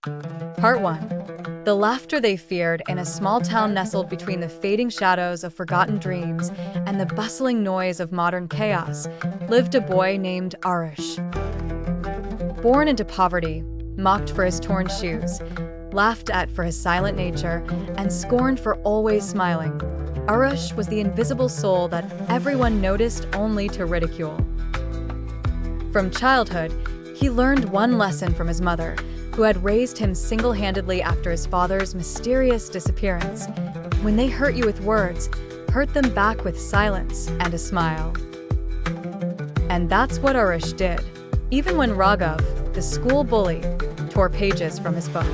Part 1. The laughter they feared. In a small town nestled between the fading shadows of forgotten dreams and the bustling noise of modern chaos, lived a boy named Aarush. Born into poverty, mocked for his torn shoes, laughed at for his silent nature, and scorned for always smiling, Aarush was the invisible soul that everyone noticed only to ridicule. From childhood, he learned one lesson from his mother, who had raised him single-handedly after his father's mysterious disappearance. When they hurt you with words, hurt them back with silence and a smile. And that's what Aarush did. Even when Raghav, the school bully, tore pages from his book.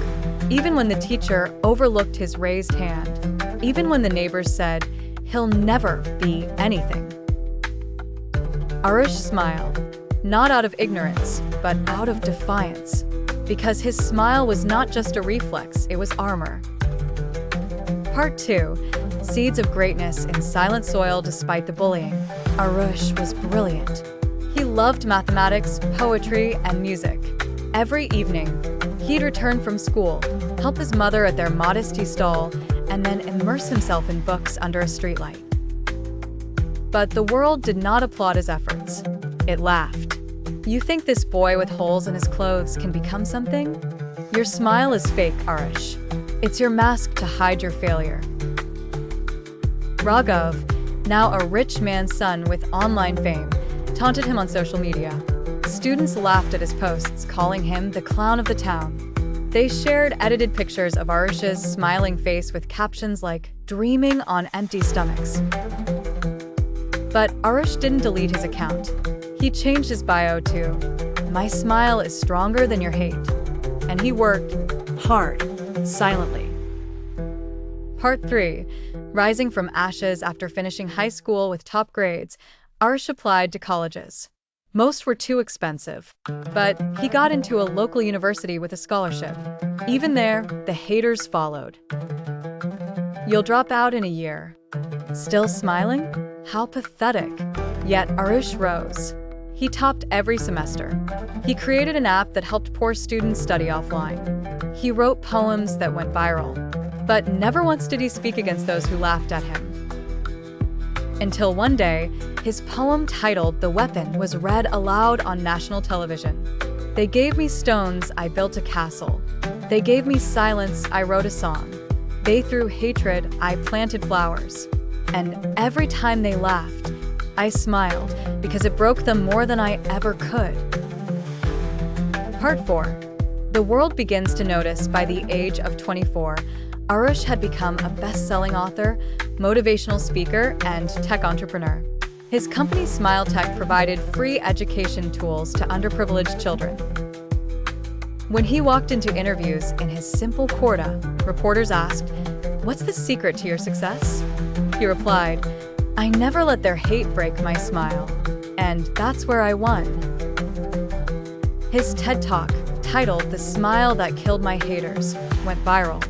Even when the teacher overlooked his raised hand. Even when the neighbors said, "He'll never be anything." Aarush smiled, not out of ignorance, but out of defiance. Because his smile was not just a reflex, it was armor. Part 2. Seeds of greatness in silent soil despite the bullying. Aarush was brilliant. He loved mathematics, poetry, and music. Every evening, he'd return from school, help his mother at their modest tea stall, and then immerse himself in books under a streetlight. But the world did not applaud his efforts. It laughed. You think this boy with holes in his clothes can become something? Your smile is fake, Aarush. It's your mask to hide your failure. Raghav, now a rich man's son with online fame, taunted him on social media. Students laughed at his posts, calling him the clown of the town. They shared edited pictures of Aarush's smiling face with captions like, "Dreaming on empty stomachs." But Aarush didn't delete his account. He changed his bio to, "My smile is stronger than your hate." And he worked hard, silently. Part 3. Rising from ashes. After finishing high school with top grades, Aarush applied to colleges. Most were too expensive, but he got into a local university with a scholarship. Even there, the haters followed. "You'll drop out in a year." Still smiling? How pathetic. Yet Aarush rose. He topped every semester. He created an app that helped poor students study offline. He wrote poems that went viral. But never once did he speak against those who laughed at him. Until one day, his poem titled "The Weapon" was read aloud on national television. "They gave me stones, I built a castle. They gave me silence, I wrote a song. They threw hatred, I planted flowers. And every time they laughed, I smiled, because it broke them more than I ever could." Part 4. The world begins to notice. By the age of 24, Aarush had become a best-selling author, motivational speaker, and tech entrepreneur. His company Smile Tech provided free education tools to underprivileged children. When he walked into interviews in his simple Corda, reporters asked, "What's the secret to your success?" He replied, "I never let their hate break my smile. And that's where I won." His TED Talk, titled "The Smile That Killed My Haters," went viral.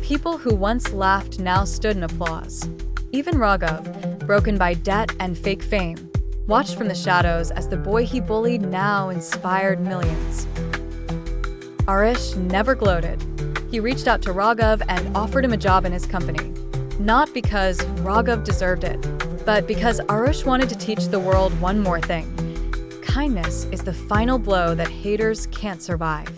People who once laughed now stood in applause. Even Raghav, broken by debt and fake fame, watched from the shadows as the boy he bullied now inspired millions. Aarush never gloated. He reached out to Raghav and offered him a job in his company. Not because Raghav deserved it, but because Aarush wanted to teach the world one more thing. Kindness is the final blow that haters can't survive.